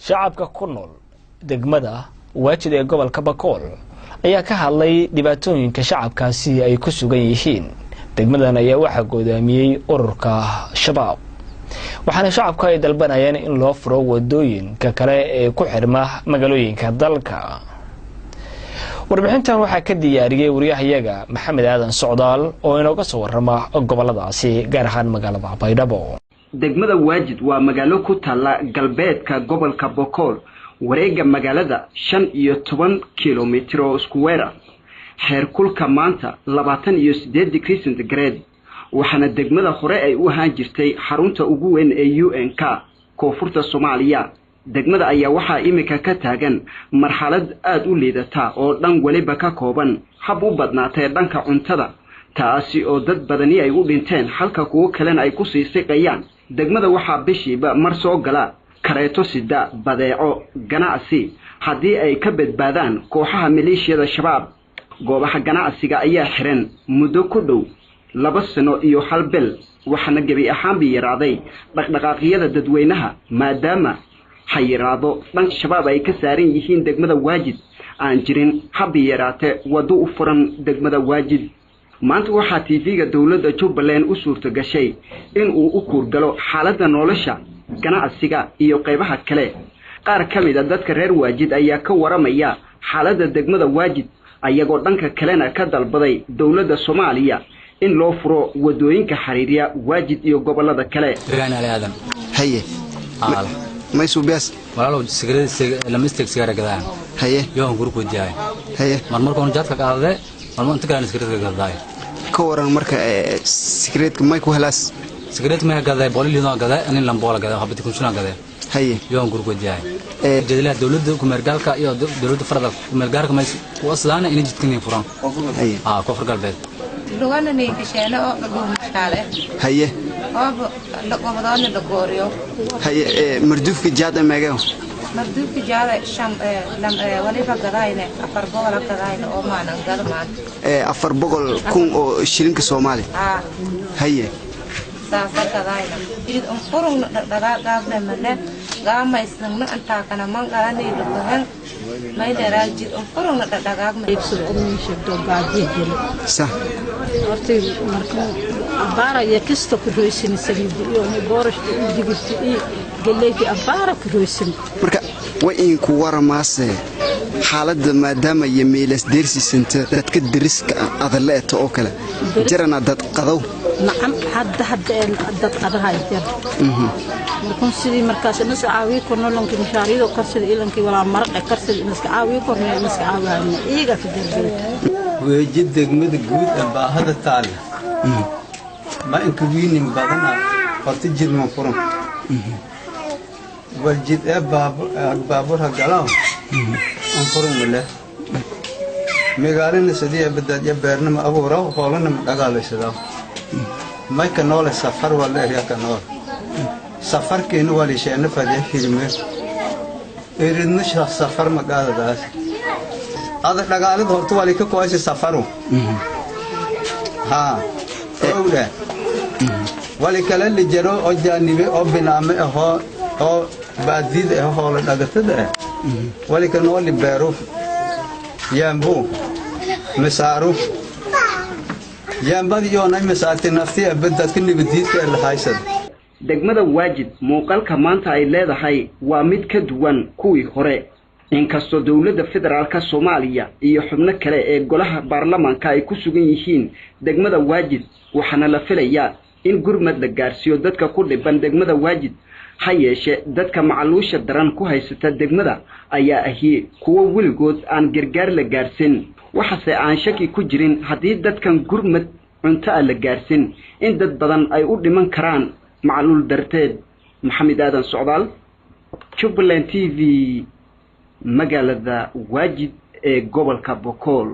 shacabka ku nool degmada waajid ee gobolka Bakool ayaa ka hadlay dhibaatooyinka shacabkaasi ay ku sugan yihiin. degmadan ayaa waxa go'aamiyay ururka shabaab, waxaana shacabku ay dalbanayaan in loo furo wadooyinka kale ee ku xirma magaalooyinka dalka. warbixintan waxaa ka diyaariyay wariyahayaga Maxamed Aadan Socdaal oo inooga soo warrama goboladaasi gaar ahaan magaalada Baydhabo. degmada waajid waa magaalo ku taala galbeedka gobolka Bakool, wareega magaalada 15 kilomitir oo isku weer ah. heerkulka maanta 28 degrees centigrade, waxaana degmada hore ay u ahaan jirtay xarunta ugu weyn ee UNK koonfurta Soomaaliya. degmada ayaa waxaa imika ka taagan marxalad aad u liidata oo dhan waliba ka kooban hab u badnaatay dhanka cuntada, taasi oo dad badani ay u dhinteen halka kuwa kalena ay ku sii siqayaan. degmada waxaa bishiiba mar soo gala kareeto sida badeeco ganacsi haddii ay ka badbaadaan kooxaha maleeshiyada shabaab. goobaha ganacsiga ayaa xiran muddo ku dhow 2 sano iyo hal bil, waxaana gabi ahaanba yaraaday dhaqdhaqaaqyada dadweynaha maadaama xayiraado dhan shabaab ay ka saaran yihiin degmada waajid aan jirin hab yaraate wado u furan degmada waajid. maanta waxaa TV-ga dawladda Jubbaland u suurto gashay in uu u kuurgalo xaaladda nolosha ganacsiga iyo qaybaha kale. qaar ka mid ah dadka reer waajid ayaa ka waramaya xaaladda degmada waajid, ayagoo dhanka kalena ka dalbaday dawladda Soomaaliya in loo furo wadooyinka xiriiriya waajid iyo gobolada kale. haye ما يسوبياس والله سيجارة لما يستك سيجارة كذا هيه يوم غروب ودياي هيه مرمر كون جات كذا مرمر أنت كان سيجارة كذا كورن مركا سيجارة ما يكون هلاس سيجارة ما كذا بولي لنا كذا أنا لام بولا كذا حبيت يكون شنو كذا هيه يوم غروب ودياي جدلا دولة كمرجال كا يا دولة فرد كمرجال كما وصلنا إني جت كني فران هيه كفر قلبي لغانا نيكشينا أو مشكلة هيه أو لقمضان لقوريو هيه مردوف في جادة ما جاو مردوف في جادة شام لم ولي بقراينه أفر بقول قراينه أو ما نقدر ما أفر بقول كون أو شيرين كسومالي هيه سافر قراينه إذا أمفرون دقاق منه قام يسلمنا أنت كان من قراني لقهن ما يدرى جد أمفرون دقاق منه يبصر أمي شدوا بعد يجري صح أرتي مركون أبارة يكستو كرويسين سريد يوم بورش دقيقتي قال لي في أبارة كرويسين مركا وين كوارا ماس حالد ما دام يميلس درسي سنت تتكدرس أذلات أوكلا جرنا دت قضوا نعم حد دت قضها يجر مركون سيدي مركز الناس عاوي كنا لهم كمشاريد وكرسل إلهم كي ولا مرق كرسل الناس عاوي كنا الناس عاوي إيجا في الدرجة وجد دقمد جود أبا هذا التالي ما إنكويني مبادنا فتجد من فرن وجد بابورها قلام أنفرن ولا مقالين سدية بدأ يبرنا ما أبورا وقالنا مدقال سدا ما كنول السفر ولا هي كنول سفر كينو ولا شيء نفذ فيلمه إيرنش السفر مقال داس هذا دقال دورتو عليك كويس سفروا ها أولا ولكلا اللي جرو أجانبي أو بنامه أو بعديد هو لدغتده ولكن هو اللي بيروف ينبو مسعروف ينبغي يونا مساعتي نفتي أبدا كني بديد كالحايسد. degmada waajid muuqaalka maanta ay leedahay waa mid ka duwan kuwii hore, inkastoo dawladda federaalka Soomaaliya iyo xubno kale ee golaha baarlamaanka ay ku sugan yihiin degmada waajid. waxaana la filayaa in gurmad la gaarsiiyo dadka ku dhiban degmada waajid. ha yeeshee dadka macaluusha daran ku haysata degmada ayaa ahi kuwa weligood aan gargaar la gaarsin, waxaase aan shaki ku jirin haddii dadkan gurmad cunto la gaarsin in dad badan ay u dhiman karaan macaluul darteed. Maxamed Aadan Socdaal, Jubbaland TV, magaalada waajid ee gobolka Bakool.